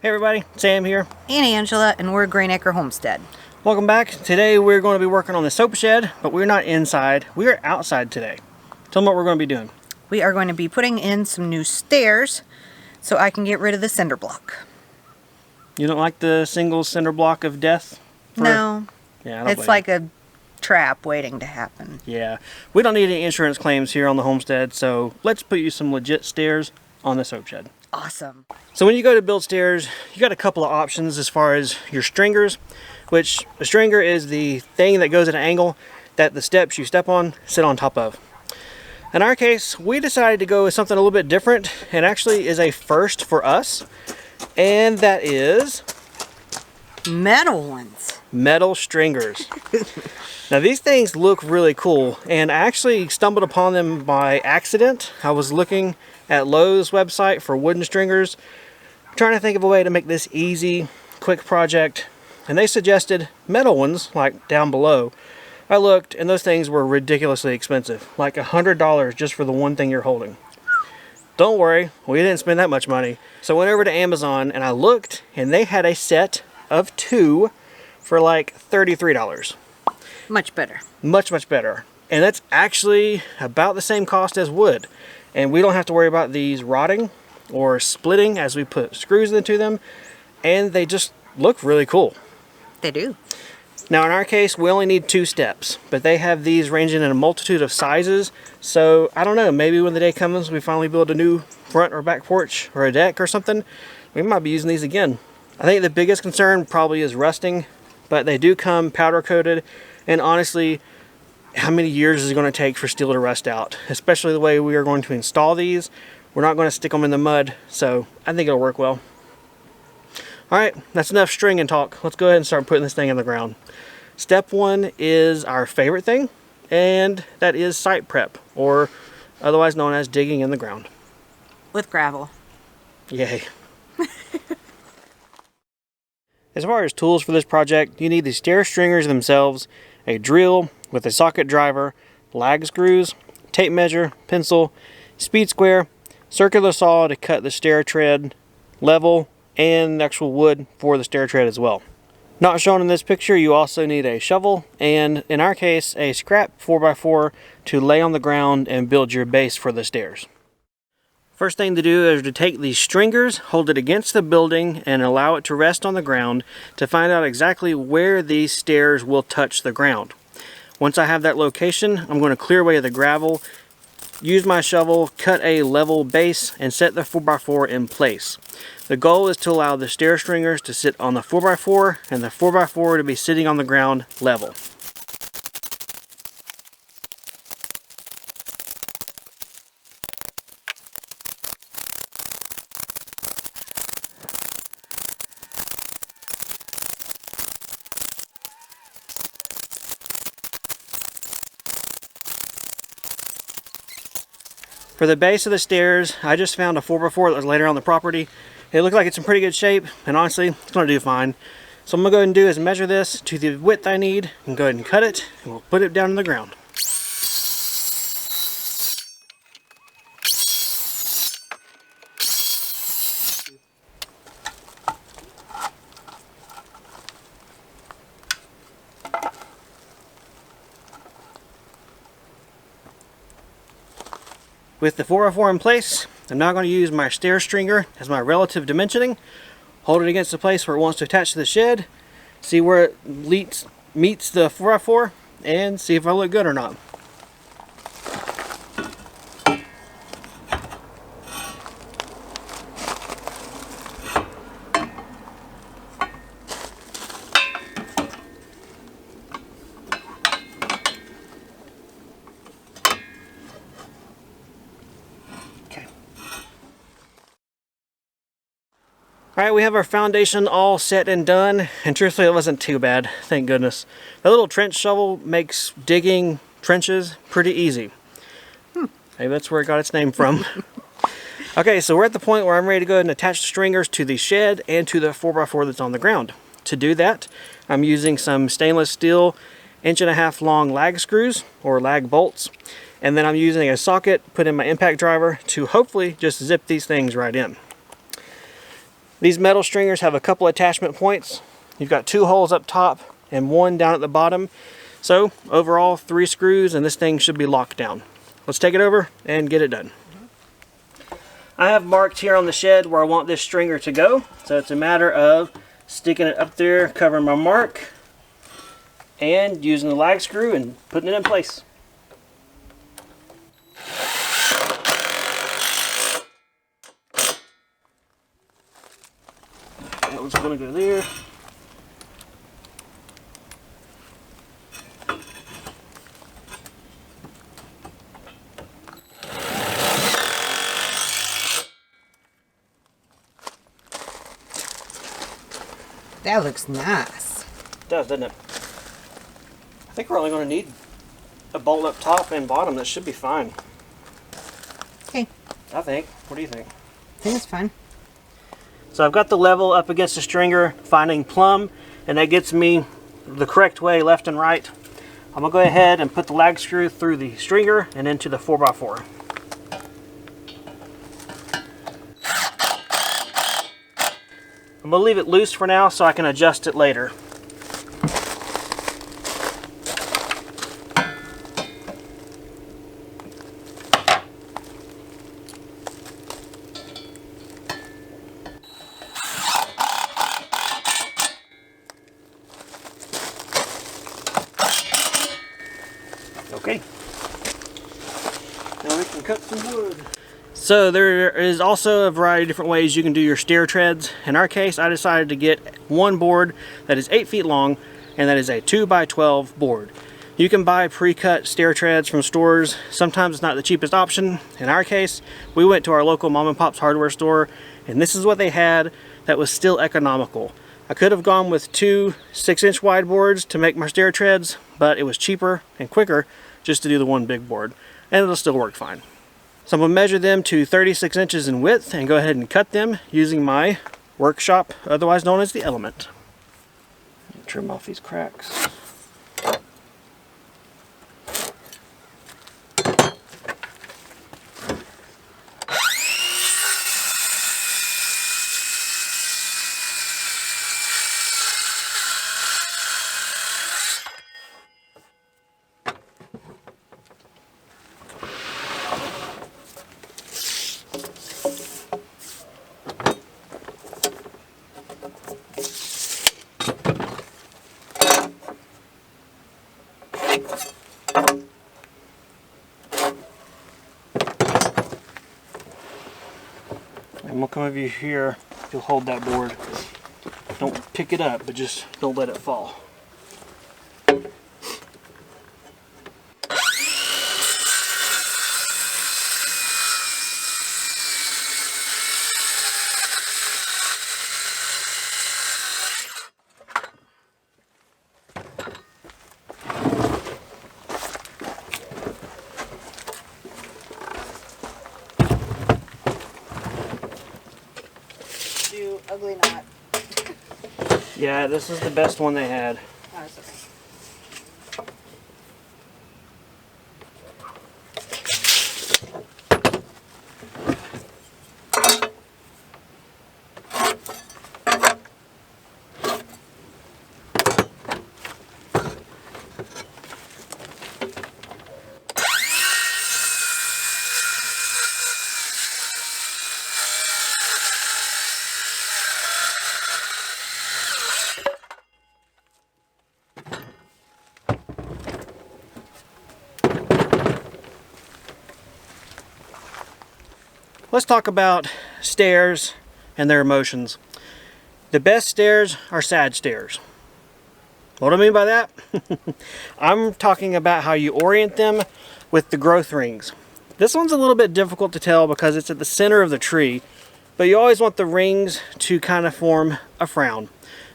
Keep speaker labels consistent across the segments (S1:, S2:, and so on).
S1: Hey everybody, Sam here.
S2: And Angela, and we're Greenacre Homestead.
S1: Welcome back. Today we're going to be working on the soap shed, but we're not inside. We are outside today. Tell them what we're going to be doing.
S2: We are going to be putting in some new stairs so I can get rid of the cinder block.
S1: You don't like the single cinder block of death?
S2: No.
S1: Yeah, I don't
S2: it's like a trap waiting to happen.
S1: Yeah. We don't need any insurance claims here on the homestead, so let's put you some legit stairs on the soap shed.
S2: Awesome.
S1: So when you go to build stairs, you got a couple of options as far as your stringers, which a stringer is the thing that goes at an angle that the steps you step on sit on top of. In our case, we decided to go with something a little bit different, and actually is a first for us, and that is
S2: metal ones.
S1: Metal stringers. Now these things look really cool, and I actually stumbled upon them by accident. I was looking at Lowe's website for wooden stringers, trying to think of a way to make this easy, quick project, and they suggested metal ones, like down below. I looked, and those things were ridiculously expensive, like $100 just for the one thing you're holding. Don't worry, we didn't spend that much money. So I went over to Amazon and I looked, and they had a set of 2 for like $33.
S2: Much better.
S1: Much, much better. And that's actually about the same cost as wood. And we don't have to worry about these rotting or splitting as we put screws into them. And they just look really cool.
S2: They do.
S1: Now in our case, we only need 2 steps, but they have these ranging in a multitude of sizes. So I don't know, maybe when the day comes we finally build a new front or back porch or a deck or something, we might be using these again. I think the biggest concern probably is rusting, but they do come powder coated, and honestly, how many years is it going to take for steel to rust out? Especially the way we are going to install these. We're not going to stick them in the mud, so I think it'll work well. Alright, that's enough string and talk. Let's go ahead and start putting this thing in the ground. Step 1 is our favorite thing, and that is site prep, or otherwise known as digging in the ground.
S2: With gravel.
S1: Yay. As far as tools for this project, you need the stair stringers themselves, a drill with a socket driver, lag screws, tape measure, pencil, speed square, circular saw to cut the stair tread level, and actual wood for the stair tread as well. Not shown in this picture, you also need a shovel, and in our case, a scrap 4x4 to lay on the ground and build your base for the stairs. First thing to do is to take these stringers, hold it against the building, and allow it to rest on the ground to find out exactly where these stairs will touch the ground. Once I have that location, I'm going to clear away the gravel, use my shovel, cut a level base, and set the 4x4 in place. The goal is to allow the stair stringers to sit on the 4x4 and the 4x4 to be sitting on the ground level. For the base of the stairs, I just found a 4x4 that was laid around the property. It looked like it's in pretty good shape, and honestly, it's going to do fine. So what I'm going to go ahead and do is measure this to the width I need, and go ahead and cut it, and we'll put it down in the ground. With the 4x4 in place, I'm now going to use my stair stringer as my relative dimensioning. Hold it against the place where it wants to attach to the shed, see where it meets the 4x4, and see if I look good or not. Alright, we have our foundation all set and done, and truthfully it wasn't too bad, thank goodness. The little trench shovel makes digging trenches pretty easy. Maybe that's where it got its name from. Okay, so we're at the point where I'm ready to go ahead and attach the stringers to the shed and to the 4x4 that's on the ground. To do that, I'm using some stainless steel 1.5" long lag screws, or lag bolts, and then I'm using a socket put in my impact driver to hopefully just zip these things right in. These metal stringers have a couple attachment points. You've got 2 holes up top and 1 down at the bottom. So overall 3 screws and this thing should be locked down. Let's take it over and get it done. I have marked here on the shed where I want this stringer to go. So it's a matter of sticking it up there, covering my mark, and using the lag screw and putting it in place. That one's going to go there.
S2: That looks nice.
S1: It does, doesn't it? I think we're only going to need a bolt up top and bottom. That should be fine.
S2: Okay.
S1: I think. What do you think?
S2: I think it's fine.
S1: So I've got the level up against the stringer, finding plumb, and that gets me the correct way, left and right. I'm going to go ahead and put the lag screw through the stringer and into the 4x4. I'm going to leave it loose for now so I can adjust it later. Okay. Now we can cut some wood. So there is also a variety of different ways you can do your stair treads. In our case, I decided to get one board that is 8 feet long, and that is a 2x12 board. You can buy pre-cut stair treads from stores. Sometimes it's not the cheapest option. In our case, we went to our local mom and pop's hardware store, and this is what they had that was still economical. I could have gone with 2 6-inch wide boards to make my stair treads, but it was cheaper and quicker just to do the one big board, and it'll still work fine. So I'm going to measure them to 36 inches in width and go ahead and cut them using my workshop, otherwise known as the Element. Trim off these cracks. And we'll come over here, you'll hold that board. Don't pick it up, but just don't let it fall.
S2: You ugly knot.
S1: Yeah, this is the best one they had.
S2: Oh, it's okay.
S1: Let's talk about stairs and their emotions. The best stairs are sad stairs. What do I mean by that? I'm talking about how you orient them with the growth rings. This one's a little bit difficult to tell because it's at the center of the tree, but you always want the rings to kind of form a frown.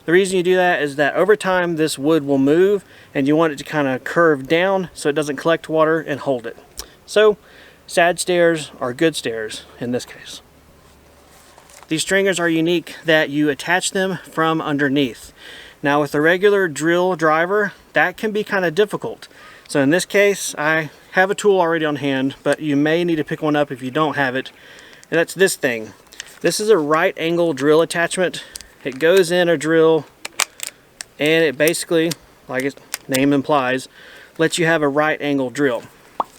S1: The reason you do that is that over time this wood will move and you want it to kind of curve down so it doesn't collect water and hold it. So sad stairs are good stairs in this case. These stringers are unique that you attach them from underneath. Now with a regular drill driver, that can be kind of difficult. So in this case, I have a tool already on hand, but you may need to pick one up if you don't have it. And that's this thing. This is a right angle drill attachment. It goes in a drill and it basically, like its name implies, lets you have a right angle drill.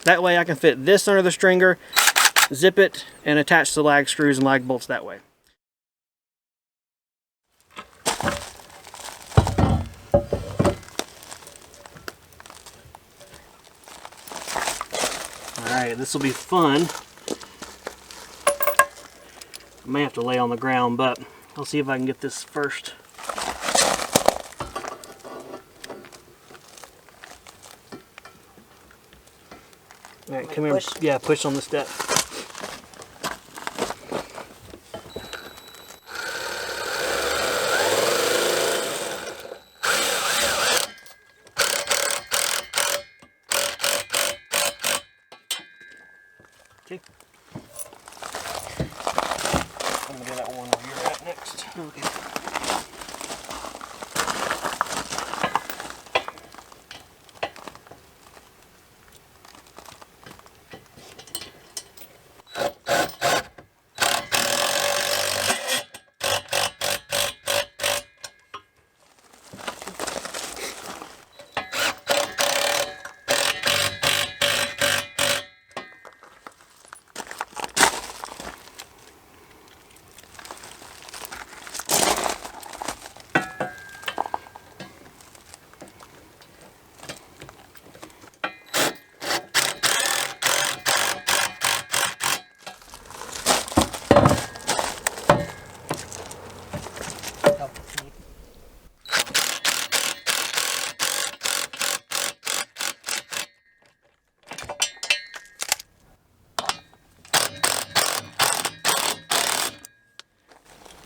S1: That way I can fit this under the stringer, zip it, and attach the lag screws and lag bolts that way. Alright, this will be fun. I may have to lay on the ground, but I'll see if I can get this first. Alright, come here. Yeah, push on the step. Okay. I'm gonna do that one where you're at next. Okay.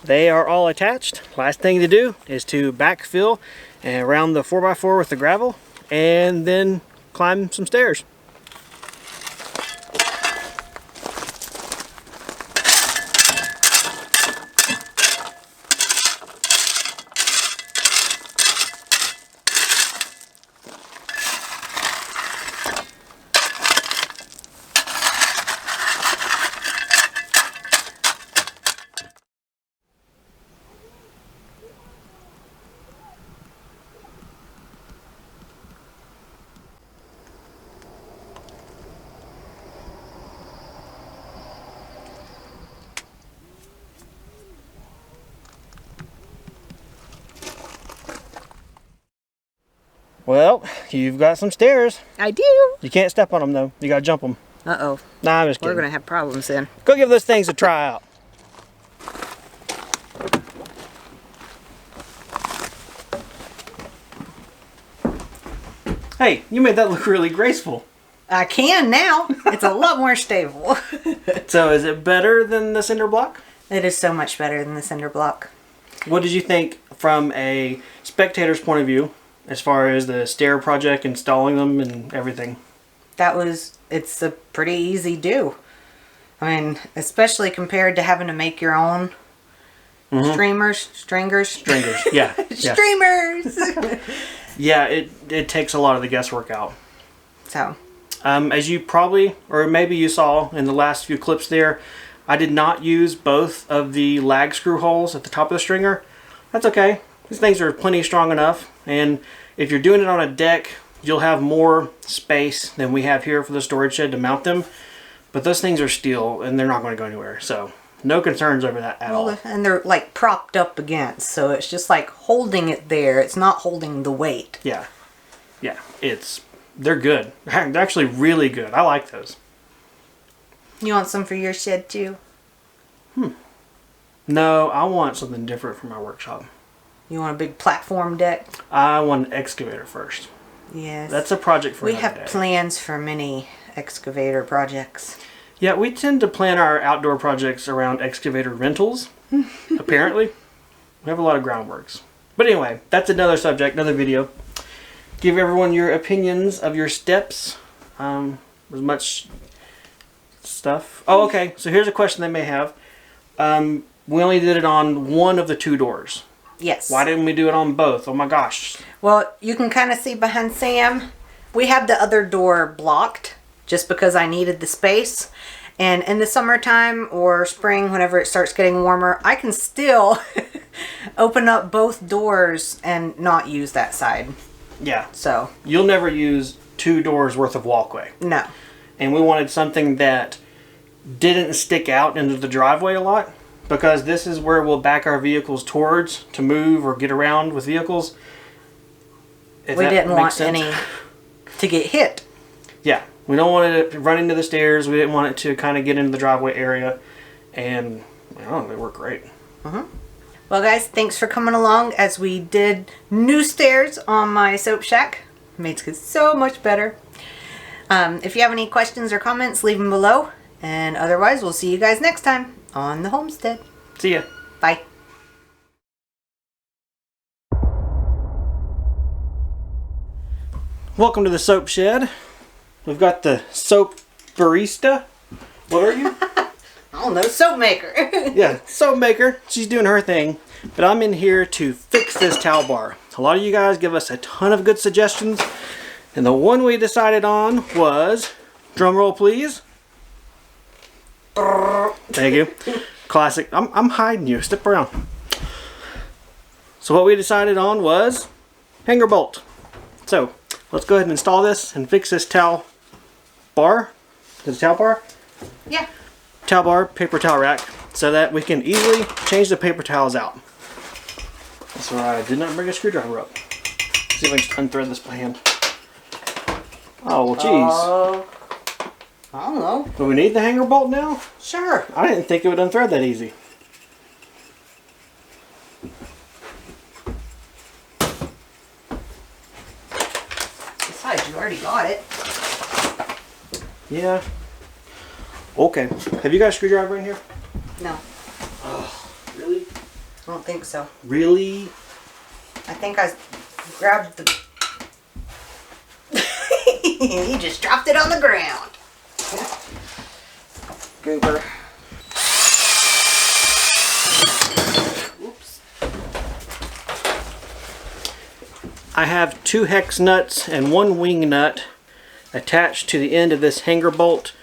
S1: They are all attached. Last thing to do is to backfill and around the 4x4 with the gravel and then climb some stairs. Well, you've got some stairs.
S2: I do.
S1: You can't step on them though. You gotta jump them.
S2: Uh-oh.
S1: Nah, I'm just kidding.
S2: We're gonna have problems then.
S1: Go give those things a try out. Hey, you made that look really graceful.
S2: I can now. It's a lot more stable.
S1: So is it better than the cinder block?
S2: It is so much better than the cinder block.
S1: What did you think from a spectator's point of view as far as the stair project, installing them and everything?
S2: It's a pretty easy do. I mean, especially compared to having to make your own stringers,
S1: yeah.
S2: Streamers!
S1: Yeah, it takes a lot of the guesswork out.
S2: So.
S1: As you probably, or maybe you saw in the last few clips there, I did not use both of the lag screw holes at the top of the stringer. That's okay. These things are plenty strong enough, and if you're doing it on a deck, you'll have more space than we have here for the storage shed to mount them. But those things are steel, and they're not going to go anywhere. So no concerns over that at all.
S2: And they're like propped up against, so it's just like holding it there. It's not holding the weight.
S1: Yeah. Yeah, they're good. They're actually really good. I like those.
S2: You want some for your shed too?
S1: No, I want something different for my workshop.
S2: You want a big platform deck?
S1: I want an excavator first.
S2: Yes.
S1: That's a project for another day.
S2: We have plans for many excavator projects.
S1: Yeah, we tend to plan our outdoor projects around excavator rentals, apparently. We have a lot of groundworks. But anyway, that's another subject, another video. Give everyone your opinions of your steps. As much stuff. Oh, okay. So here's a question they may have. We only did it on one of the two doors.
S2: Yes.
S1: Why didn't we do it on both? Oh my gosh.
S2: Well, you can kind of see behind Sam. We have the other door blocked just because I needed the space. And in the summertime or spring, whenever it starts getting warmer, I can still open up both doors and not use that side.
S1: Yeah.
S2: So
S1: You'll never use 2 doors worth of walkway.
S2: no.
S1: And we wanted something that didn't stick out into the driveway a lot, because this is where we'll back our vehicles towards to move or get around with vehicles. If
S2: We
S1: that
S2: didn't
S1: makes
S2: want
S1: sense.
S2: any to get hit.
S1: Yeah, we don't want it to run into the stairs. We didn't want it to kind of get into the driveway area, and I don't know, they work great.
S2: Well, guys, thanks for coming along as we did new stairs on my soap shack. Makes it so much better. If you have any questions or comments, leave them below. And otherwise, we'll see you guys next time on the homestead.
S1: See ya.
S2: Bye.
S1: Welcome to the soap shed. We've got the soap barista. What are you?
S2: I don't know, soap maker.
S1: Yeah, soap maker. She's doing her thing. But I'm in here to fix this towel bar. A lot of you guys give us a ton of good suggestions. And the one we decided on was, drum roll please. Thank you. Classic. I'm hiding you. Step around. So what we decided on was hanger bolt. So let's go ahead and install this and fix this towel bar. Is it towel bar?
S2: Yeah.
S1: Towel bar, paper towel rack, so that we can easily change the paper towels out. That's why I did not bring a screwdriver up. Let's see if I can just unthread this by hand. Oh, well, geez.
S2: I don't know.
S1: Do we need the hanger bolt now?
S2: Sure.
S1: I didn't think it would unthread that easy.
S2: Besides, you already got it.
S1: Yeah. Okay. Have you got a screwdriver in here?
S2: No,
S1: Really?
S2: I don't think so.
S1: Really?
S2: I think I grabbed the... He just dropped it on the ground. Goober. Oops.
S1: I have 2 hex nuts and 1 wing nut attached to the end of this hanger bolt,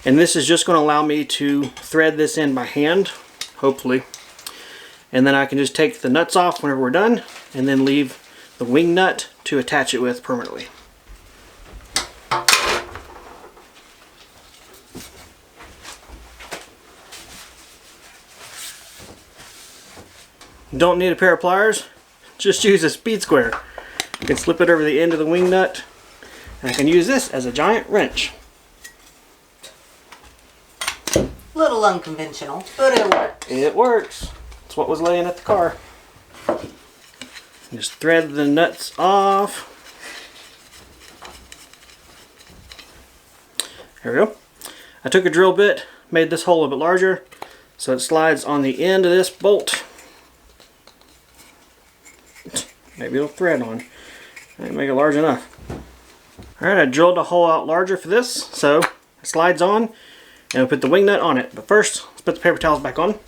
S1: and this is just going to allow me to thread this in by hand, hopefully, and then I can just take the nuts off whenever we're done and then leave the wing nut to attach it with permanently. Don't need a pair of pliers, just use a speed square. You can slip it over the end of the wing nut, and I can use this as a giant wrench.
S2: Little unconventional, but it works.
S1: It works. It's what was laying at the car. Just thread the nuts off. There we go. I took a drill bit, made this hole a bit larger, so it slides on the end of this bolt. Maybe it'll thread on. I didn't make it large enough. Alright, I drilled a hole out larger for this, so it slides on, and I'll put the wing nut on it. But first, let's put the paper towels back on.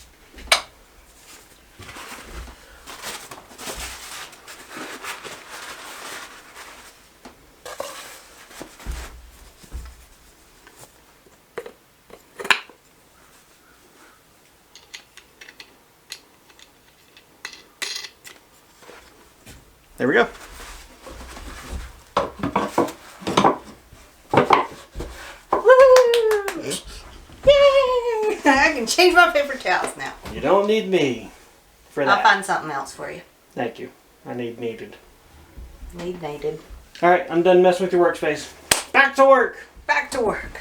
S1: There we go.
S2: Woo! Yay! I can change my paper towels now.
S1: You don't need me for that.
S2: I'll find something else for you.
S1: Thank you. I need needed.
S2: Needed.
S1: Alright, I'm done messing with your workspace. Back to work!
S2: Back to work.